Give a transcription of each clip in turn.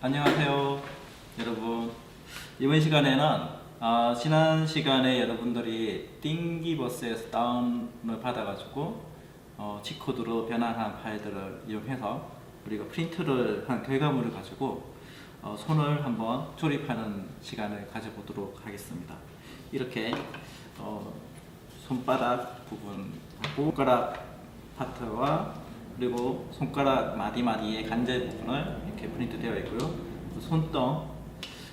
안녕하세요 여러분. 이번 시간에는 지난 시간에 여러분들이 띵기버스에서 다운을 받아가지고 G코드로 변환한 파일들을 이용해서 우리가 프린트를 한 결과물을 가지고 손을 한번 조립하는 시간을 가져보도록 하겠습니다. 이렇게 손바닥 부분하고 손가락 파트와 그리고 손가락 마디마디의 관절 부분을 이렇게 프린트 되어 있고요. 손등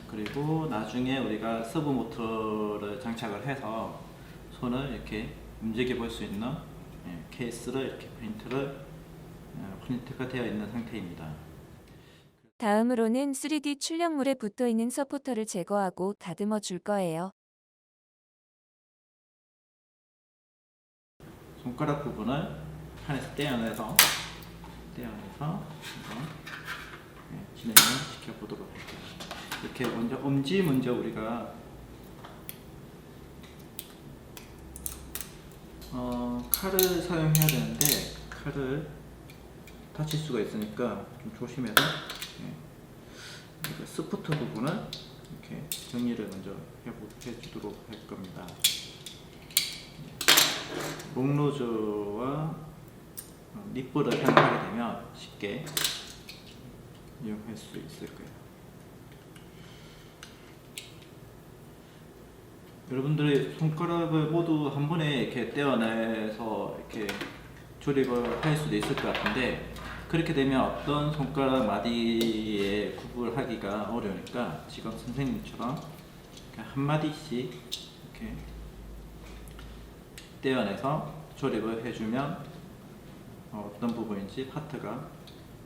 그리고 나중에 우리가 서브 모터를 장착을 해서 손을 이렇게 움직여 볼 수 있는 케이스를 이렇게 프린트가 되어 있는 상태입니다. 다음으로는 3D 출력물에 붙어있는 서포터를 제거하고 다듬어 줄 거예요. 손가락 부분을 판에서 떼어내서 한번 진행을 시켜보도록 할게요. 이렇게 먼저 우리가 칼을 사용해야 되는데 칼을 다칠 수가 있으니까 좀 조심해서 스포트 부분을 이렇게 정리를 먼저 해주도록 할 겁니다. 롱노즈와 립볼을 사용하게 되면 쉽게 이용할 수 있을 거예요. 여러분들이 손가락을 모두 한 번에 이렇게 떼어내서 이렇게 조립을 할 수도 있을 것 같은데, 그렇게 되면 어떤 손가락 마디에 구분하기가 어려우니까 지금 선생님처럼 한 마디씩 이렇게 떼어내서 조립을 해주면 어떤 부분인지 파트가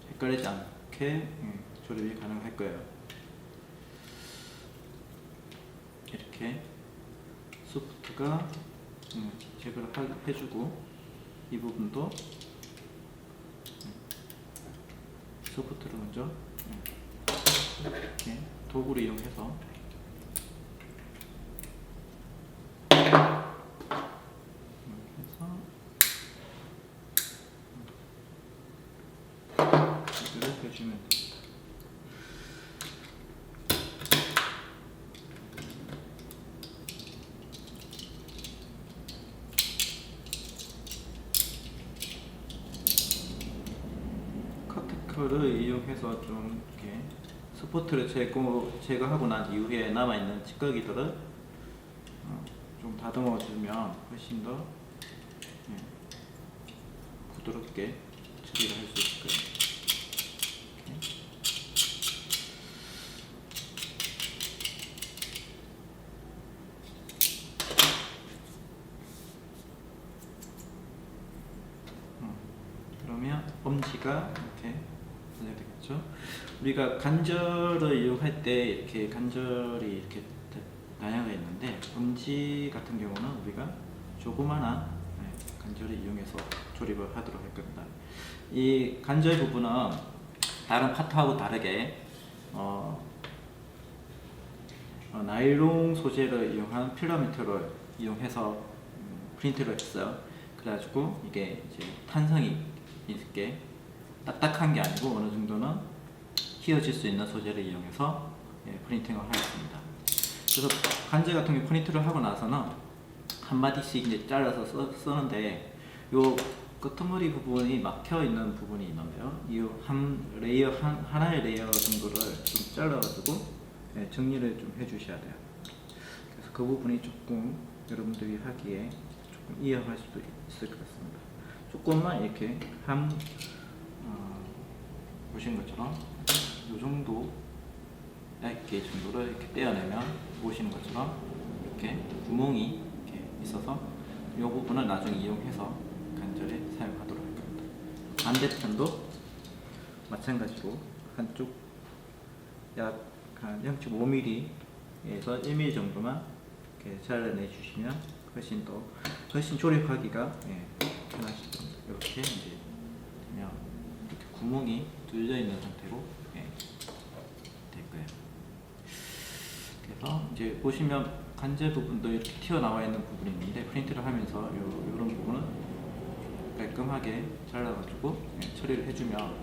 헷갈리지 않게 조립이 가능할 거예요. 이렇게 소프트가 제거를 해주고, 이 부분도 소프트를 먼저 이렇게 도구를 이용해서 제거를 해주면 됩니다. 커트컬을 이용해서 좀 이렇게 스포트를 제거하고 난 이후에 남아있는 찌꺼기들을 좀 다듬어 주면 훨씬 더 부드럽게 처리를 할 수 있을 거예요. 그러면 엄지가 이렇게 써야 되겠죠. 우리가 간절을 이용할 때 이렇게 간절이 이렇게 다양하게 있는데, 엄지 같은 경우는 우리가 조그마한 간절을 이용해서 조립을 하도록 할 겁니다. 이 간절 부분은 다른 파트하고 다르게 나일론 소재를 이용한 필라멘트를 이용해서 프린트를 했어요. 그래가지고 이게 이제 탄성이 있게 딱딱한 게 아니고 어느 정도는 휘어질 수 있는 소재를 이용해서 프린팅을 하였습니다. 그래서 간절 같은 경우 프린트를 하고 나서는 한 마디씩 이제 잘라서 쓰는데, 요 끄트머리 부분이 막혀 있는 부분이 있는데요. 이 하나의 레이어 정도를 좀 잘라가지고 정리를 좀 해주셔야 돼요. 그래서 그 부분이 조금 여러분들이 하기에 조금 위험할 수도 있을 것 같습니다. 조금만 이렇게 보신 것처럼 이 정도 얇게 정도를 이렇게 떼어내면 보시는 것처럼 이렇게 구멍이 이렇게 있어서 이 부분을 나중에 이용해서 간절에 사용하도록 할 겁니다. 반대편도 마찬가지로 한쪽 약 한 0.5mm에서 1mm 정도만 이렇게 잘라내 주시면 훨씬 조립하기가 편하실 겁니다. 이렇게 이제 되면 이렇게 구멍이 뚫려 있는 상태로 될 거예요. 그래서 이제 보시면 관절 부분도 이렇게 튀어나와 있는 부분이 있는데, 프린트를 하면서 이런 부분은 깔끔하게 잘라가지고 처리를 해주면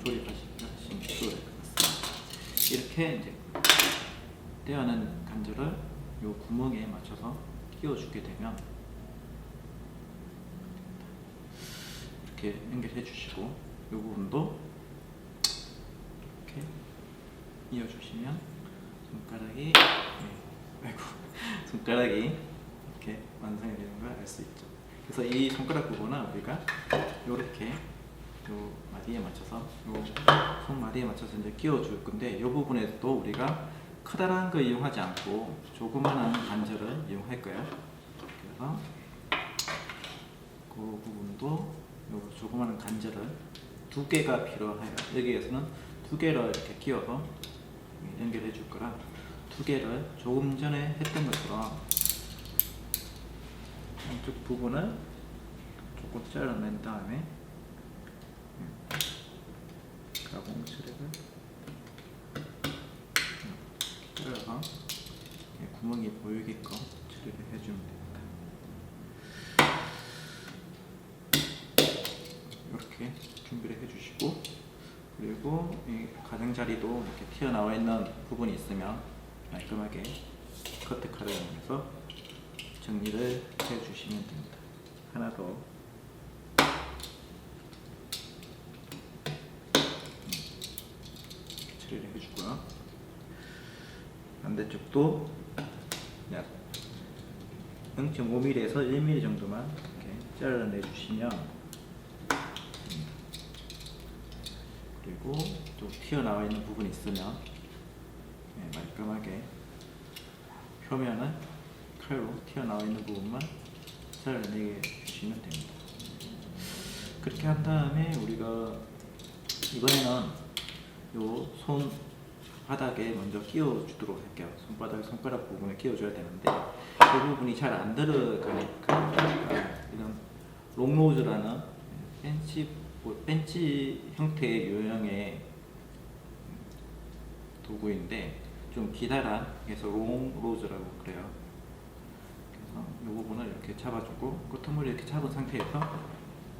조립하시기 수월할 것 같습니다. 이렇게 이제 떼어낸 관절을 요 구멍에 맞춰서 끼워주게 되면 이렇게 연결해 주시고 이 부분도 이렇게 이어주시면 손가락이 아이고 손가락이 이렇게 완성이 되는 걸 알 수 있죠. 그래서 이 손가락 부분은 우리가 이렇게 요 마디에 맞춰서 요 손 마디에 맞춰서 이제 끼워줄 건데 이 부분에도 우리가 커다란 거 이용하지 않고 조그만한 관절을 이용할 거예요. 그래서 그 부분도 요 조그만한 관절을 2개가 필요해요. 여기에서는 2개를 이렇게 끼워서 연결해 줄 거라 2개를 조금 전에 했던 것처럼 한쪽 부분을 조금 잘라낸 다음에 가공 처리를 잘라서 구멍이 보이게끔 처리를 해주면 됩니다. 이렇게 준비를 해주시고 그리고 이 가장자리도 이렇게 튀어나와 있는 부분이 있으면 깔끔하게 커트칼을 이용해서 정리를 해주시면 됩니다. 하나 더 처리를 해주고요. 반대쪽도 약 0.5mm에서 1mm 정도만 이렇게 잘라내 주시면 그리고 또 튀어나와 있는 부분이 있으면 말끔하게 표면을 칼로 튀어나와 있는 부분만 잘라내 주시면 됩니다. 그렇게 한 다음에 우리가 이번에는 요 손 바닥에 먼저 끼워 주도록 할게요. 손가락 부분에 끼워 줘야 되는데 그 부분이 잘 안 들어가니까 이런 롱노즈라는 벤치 형태의 유형의 도구인데 좀 기다란 그래서 롱로즈라고 그래요. 그래서 이 부분을 이렇게 잡아주고 끄트머리 이렇게 잡은 상태에서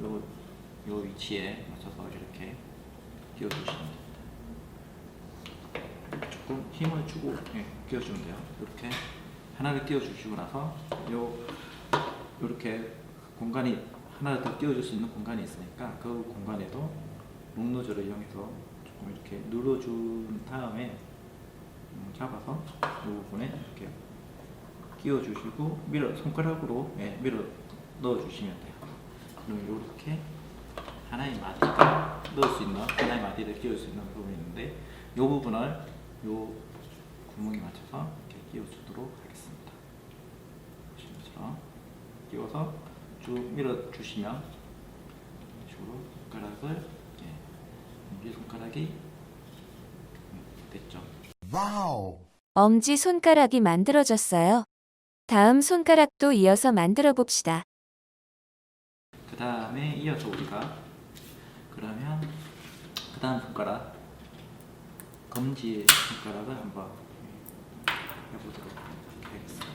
요 위치에 맞춰서 이렇게 끼워주시면 됩니다. 조금 힘을 주고 끼워주면 돼요. 이렇게 하나를 끼워주시고 나서 요렇게 공간이 하나 더 끼워줄 수 있는 공간이 있으니까 그 공간에도 롱노즈를 이용해서 조금 이렇게 눌러준 다음에 잡아서 이 부분에 이렇게 끼워주시고 손가락으로 밀어 넣어주시면 돼요. 그럼 이렇게 하나의 마디가 넣을 수 있는 하나의 마디를 끼울 수 있는 부분이 있는데 이 부분을 요 구멍에 맞춰서 이렇게 끼워주도록 하겠습니다. 보시는 것처럼 끼워서 쭉 밀어주시면 이쪽으로 손가락을 엄지 손가락이 됐죠. 와우. 엄지 손가락이 만들어졌어요. 다음 손가락도 이어서 만들어 봅시다. 그 다음에 이어서 우리가 그러면 그 다음 손가락 검지 손가락을 한번 해보도록 하겠습니다.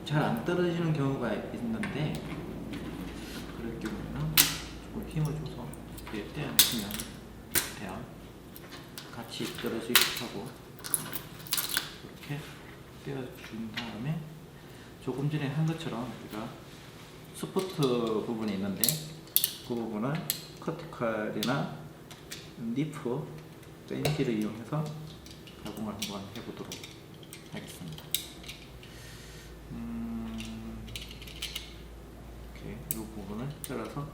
잘 안 떨어지는 경우가 있는데 그럴 경우에는 조금 힘을 줘서 이렇게 떼어내시면 돼요. 같이 떨어지게 하고 이렇게 떼어준 다음에 조금 전에 한 것처럼 우리가 스포트 부분이 있는데 그 부분을 커트칼이나 니프 벤치를 이용해서 가공을 한번 해보도록 하겠습니다. 이렇게 이 부분을 잘라서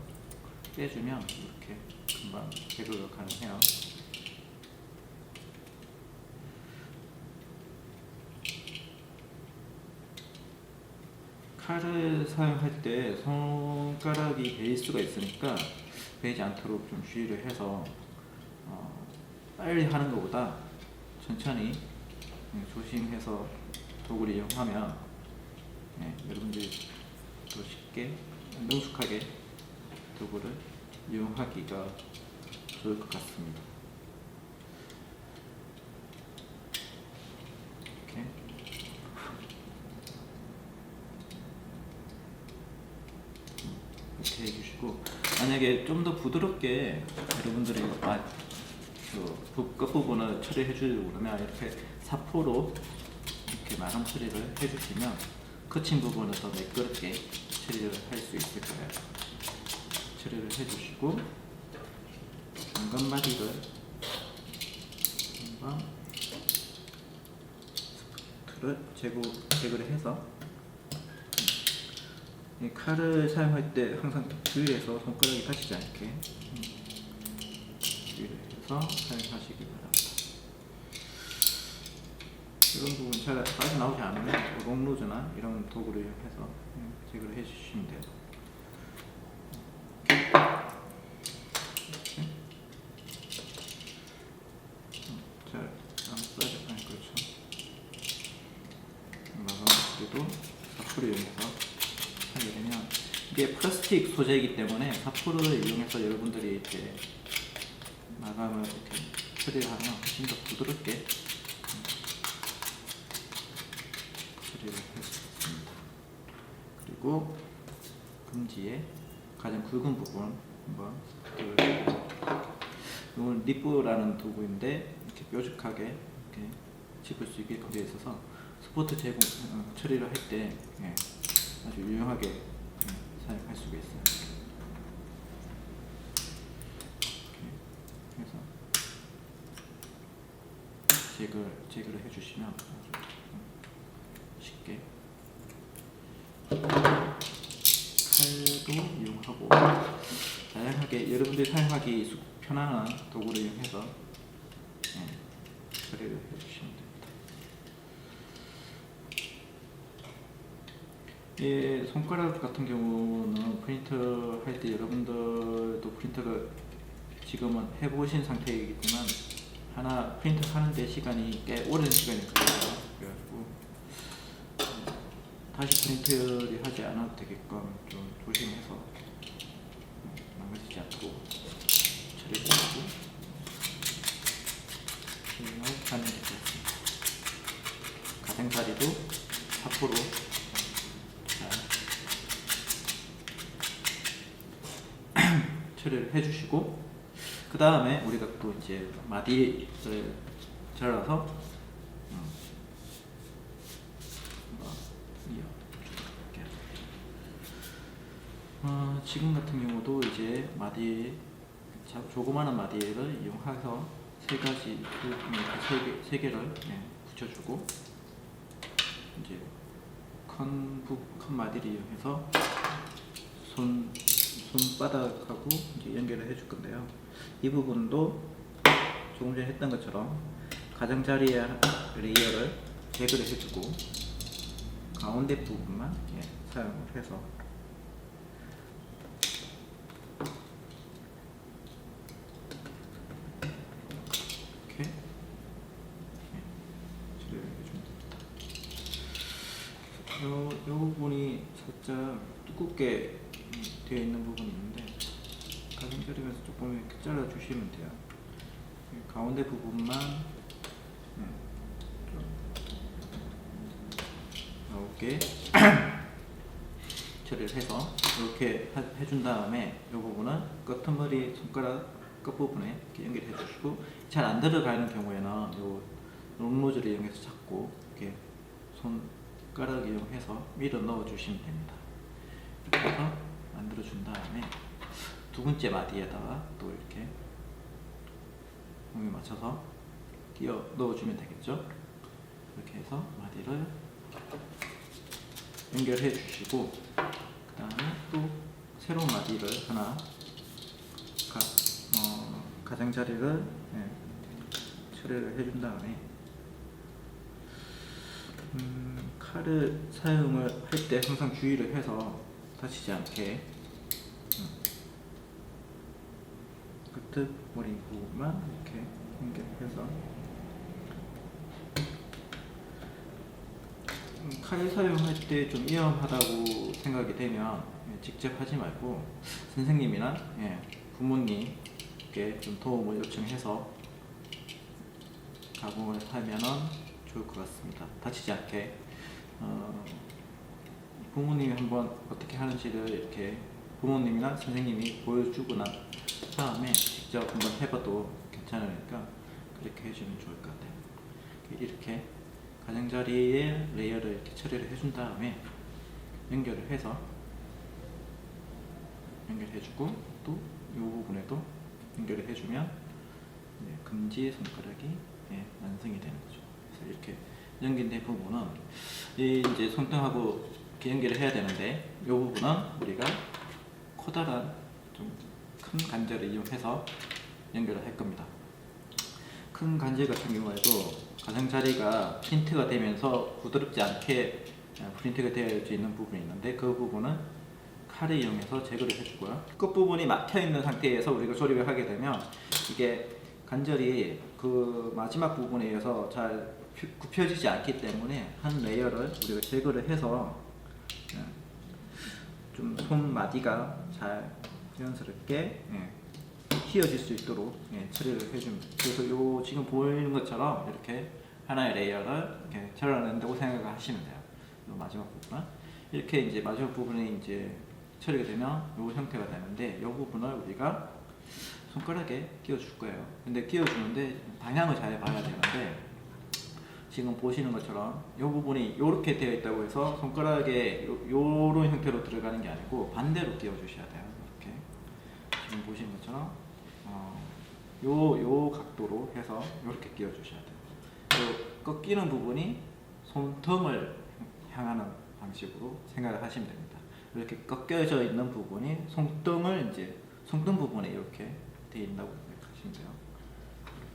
빼주면 이렇게 금방 제거가 가능해요. 칼을 사용할 때 손가락이 베일 수가 있으니까 베이지 않도록 좀 주의를 해서 빨리 하는 것보다 천천히 조심해서 도구를 이용하면 여러분들이 더 쉽게 능숙하게 도구를 이용하기가 좋을 것 같습니다. 이렇게 해주시고 만약에 좀 더 부드럽게 여러분들이 끝부분을 처리해주고 그러면 이렇게 사포로 이렇게 마감 처리를 해주시면 커친 부분을 더 매끄럽게 처리를 할 수 있을 거예요. 처리를 해주시고 중간마디를 한번 스포트를 제거를 해서 이 칼을 사용할 때 항상 주의해서 손가락이 다치지 않게 주의를 해서 사용하시기 바랍니다. 이런 부분 잘 빠져나오지 않으면 롱로즈나 이런 도구를 이용해서 제거를 해주시면 돼요. 잘 안 빠져, 그렇죠. 마감도 사포를 이용해서 하게 되면 이게 플라스틱 소재이기 때문에 사포를 이용해서 여러분들이 이렇게 마감을 이렇게 처리를 하면 훨씬 더 부드럽게 처리를 할 수 있습니다. 그리고 금지의 가장 굵은 부분 한번 이건 리프라는 도구인데 이렇게 뾰족하게 이렇게 짚을 수 있게 되어 있어서 스포트 제공 처리를 할 때 아주 유용하게 사용할 수가 있어요. 이렇게 해서 제거를 해주시면 아주 쉽게 칼도 이용하고 다양하게 여러분들이 사용하기 편안한 도구를 이용해서 처리를 해주시면 됩니다. 손가락 같은 경우는 프린터 할 때 여러분들도 프린터를 지금은 해보신 상태이겠지만 하나 프린터 하는데 시간이 꽤 오랜 시간이 걸려요. 그래가지고 다시 프린트를 하지 않아도 되게끔 좀 조심해서 망가지지 않도록 처리를 하고 진행을 하면 될 것 같습니다. 가생자리도 사포로 처리를 해주시고 그 다음에 우리가 또 이제 마디를 잘라서 지금 같은 경우도 이제 마디 조그마한 마디를 이용해서 세 개를 붙여주고 이제 큰 마디를 이용해서 손바닥하고 이제 연결을 해줄 건데요. 이 부분도 조금 전에 했던 것처럼 가장자리 레이어를 제거를 해주고 가운데 부분만 사용을 해서 이렇게 처리를 해줍니다. 이 부분이 살짝 두껍게 되어 있는 부분이 있는데 가장자리에서 조금 이렇게 잘라 주시면 돼요. 가운데 부분만 좀 나오게 처리를 해서 이렇게 해준 다음에 이 부분은 끝머리 손가락 끝부분에 이렇게 연결해 주시고 잘 안 들어가는 경우에는 이 롱노즐을 이용해서 잡고 이렇게 손가락 이용해서 밀어 넣어 주시면 됩니다. 이렇게 해서 만들어 준 다음에 두 번째 마디에다가 또 이렇게 공에 맞춰서 끼워 넣어주면 되겠죠. 이렇게 해서 마디를 연결해 주시고 그 다음에 또 새로운 마디를 하나 가장자리를 처리를 해준 다음에 칼을 사용을 할 때 항상 주의를 해서 다치지 않게 끝머리 부분만 이렇게 연결해서 칼 사용할 때 좀 위험하다고 생각이 되면 직접 하지 말고 선생님이나 부모님께 좀 도움을 요청해서 가공을 하면 좋을 것 같습니다. 다치지 않게 부모님이 한번 어떻게 하는지를 이렇게 부모님이나 선생님이 보여주고 난 다음에 직접 한번 해봐도 괜찮으니까 그렇게 해주면 좋을 것 같아요. 이렇게 가장자리에 레이어를 이렇게 처리를 해준 다음에 연결을 해서 연결해주고 또 이 부분에도 연결을 해주면 금지 손가락이 완성이 되는 거죠. 그래서 이렇게 연결된 부분은 이제 손등하고 이렇게 연결을 해야 되는데 이 부분은 우리가 커다란 좀 큰 관절을 이용해서 연결을 할 겁니다. 큰 관절 같은 경우에도 가장자리가 프린트가 되면서 부드럽지 않게 프린트가 되어 있는 부분이 있는데 그 부분은 칼을 이용해서 제거를 해주고요. 끝부분이 막혀있는 상태에서 우리가 조립을 하게 되면 이게 관절이 그 마지막 부분에 의해서 잘 굽혀지지 않기 때문에 한 레이어를 우리가 제거를 해서 좀 손마디가 잘 자연스럽게 휘어질 수 있도록 처리를 해줍니다. 그래서 요 지금 보이는 것처럼 이렇게 하나의 레이어를 이렇게 잘라낸다고 생각하시면 돼요. 요 마지막 부분은 이렇게 이제 마지막 부분이 이제 처리가 되면 요 형태가 되는데 요 부분을 우리가 손가락에 끼워줄 거예요. 근데 끼워주는데 방향을 잘 봐야 되는데 지금 보시는 것처럼 이 부분이 이렇게 되어 있다고 해서 손가락에 요런 형태로 들어가는 게 아니고 반대로 끼워 주셔야 돼요. 이렇게 지금 보시는 것처럼 요 각도로 해서 이렇게 끼워 주셔야 돼요. 요 꺾이는 부분이 손등을 향하는 방식으로 생각을 하시면 됩니다. 이렇게 꺾여져 있는 부분이 손등을 이제 손등 부분에 이렇게 되어 있다고 생각하시면 돼요.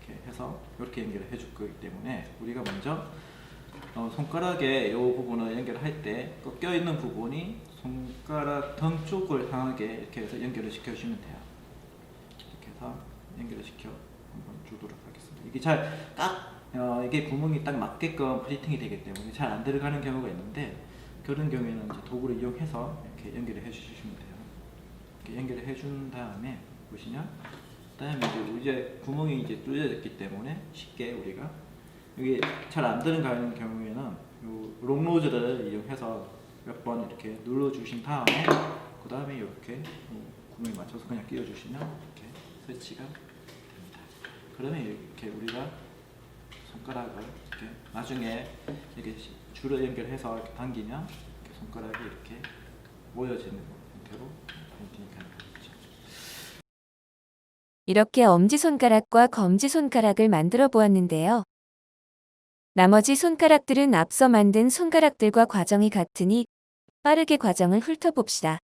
이렇게 해서 이렇게 연결을 해줄 거기 때문에 우리가 먼저 손가락에 이 부분을 연결할 때 꺾여 있는 부분이 손가락 등 쪽을 향하게 이렇게 해서 연결을 시켜주시면 돼요. 이렇게 해서 연결을 시켜 한번 주도록 하겠습니다. 이게 잘 이게 구멍이 딱 맞게끔 프리팅이 되기 때문에 잘 안 들어가는 경우가 있는데 그런 경우에는 이제 도구를 이용해서 이렇게 연결을 해주시면 돼요. 이렇게 연결을 해준 다음에 보시면 그다음에 이제 구멍이 이제 뚫려졌기 때문에 쉽게 우리가 여기 잘 안 들어가는 경우에는 요 롱노즐을 이용해서 몇 번 이렇게 눌러 주신 다음에 그 다음에 이렇게 구멍에 맞춰서 그냥 끼워 주시면 이렇게 설치가 됩니다. 그러면 이렇게 우리가 손가락을 이렇게 나중에 이렇게 줄을 연결해서 이렇게 당기면 이렇게 손가락이 이렇게 모여지는 형태로 프린팅이 가능합니다. 이렇게 엄지손가락과 검지손가락을 만들어 보았는데요. 나머지 손가락들은 앞서 만든 손가락들과 과정이 같으니 빠르게 과정을 훑어봅시다.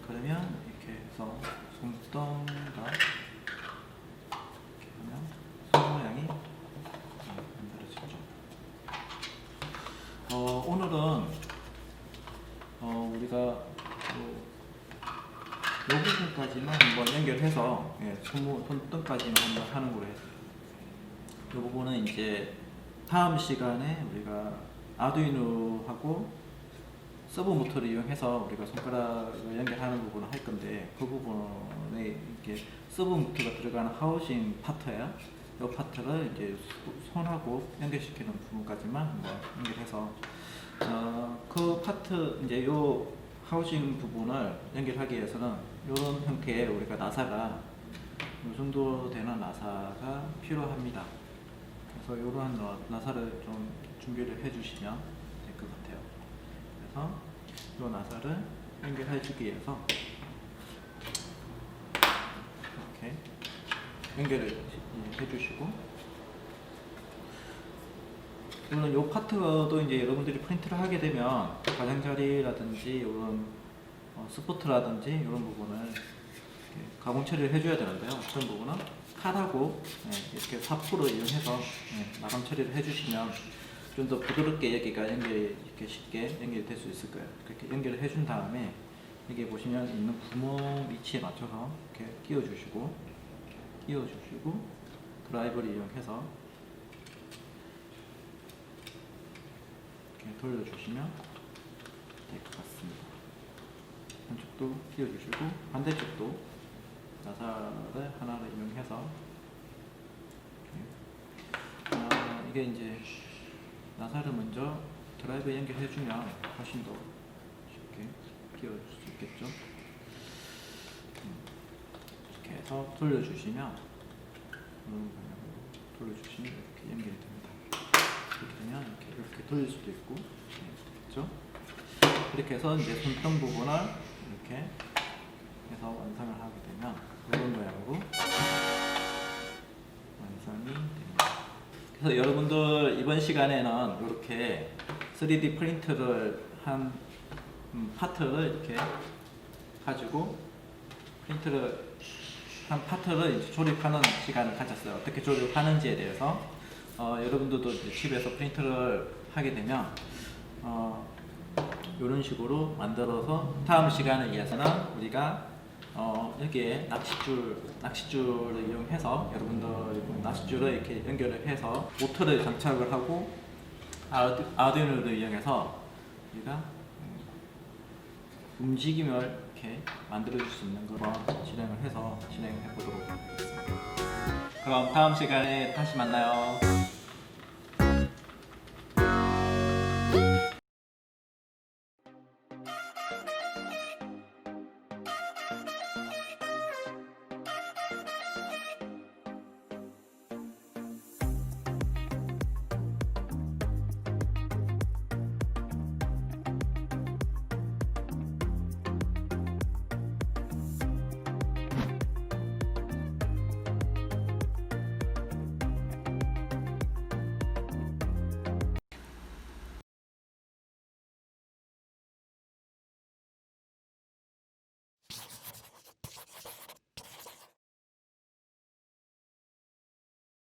그러면 이렇게 해서 손등과 이렇게 하면 손 모양이 만들어지죠. 오늘은 우리가 이 부분까지만 한번 연결해서 손등까지는 한번 하는 걸로 했어요. 이 부분은 이제 다음 시간에 우리가 아두이노하고 서브 모터를 이용해서 우리가 손가락을 연결하는 부분을 할 건데, 그 부분에 이렇게 서브 모터가 들어가는 하우징 파트예요. 이 파트를 이제 손하고 연결시키는 부분까지만 한번 연결해서 그 파트 이제 요 하우징 부분을 연결하기 위해서는 이런 형태의 우리가 나사가 이 정도 되는 나사가 필요합니다. 그래서 이러한 나사를 좀 준비를 해주시면 될 것 같아요. 그래서 이 나사를 연결해 주기 위해서 이렇게 연결을 해주시고, 물론 이 파트도 이제 여러분들이 프린트를 하게 되면 가장자리라든지 이런 스포트라든지 이런 부분을 이렇게 가공 처리를 해줘야 되는데요. 그런 부분은 칼하고 이렇게 사포를 이용해서 마감 처리를 해주시면 좀 더 부드럽게 여기가 연결이 이렇게 쉽게 연결이 될 수 있을 거예요. 그렇게 연결을 해준 다음에 여기 보시면 있는 구멍 위치에 맞춰서 이렇게 끼워주시고 드라이버를 이용해서 이렇게 돌려주시면 될 것 같습니다. 한쪽도 끼워주시고 반대쪽도 나사를 하나를 이용해서 이게 이제 나사를 먼저 드라이버 연결해주면 훨씬 더 쉽게 끼워줄 수 있겠죠. 이렇게 해서 돌려주시면 돌려주시면 이렇게 연결이 됩니다. 이렇게 되면 이렇게 돌릴 수도 있고, 그렇죠? 이렇게 해서 이제 손등 부분을 이렇게 해서 완성을 하게 되면 이런 모양으로 완성이 됩니다. 그래서 여러분들 이번 시간에는 이렇게 3D 프린트를 한 파트를 이렇게 가지고 프린트를 한 파트를 이제 조립하는 시간을 가졌어요. 어떻게 조립하는지에 대해서 여러분들도 이제 집에서 프린트를 하게 되면 이런 식으로 만들어서 다음 시간을 위해서는 우리가 여기에 낚싯줄을 이용해서 여러분들 낚싯줄을 이렇게 연결을 해서 모터를 장착을 하고 아두이노를 이용해서 우리가 움직임을 이렇게 만들어 줄 수 있는 걸 진행을 해서 진행해 보도록 하겠습니다. 그럼 다음 시간에 다시 만나요.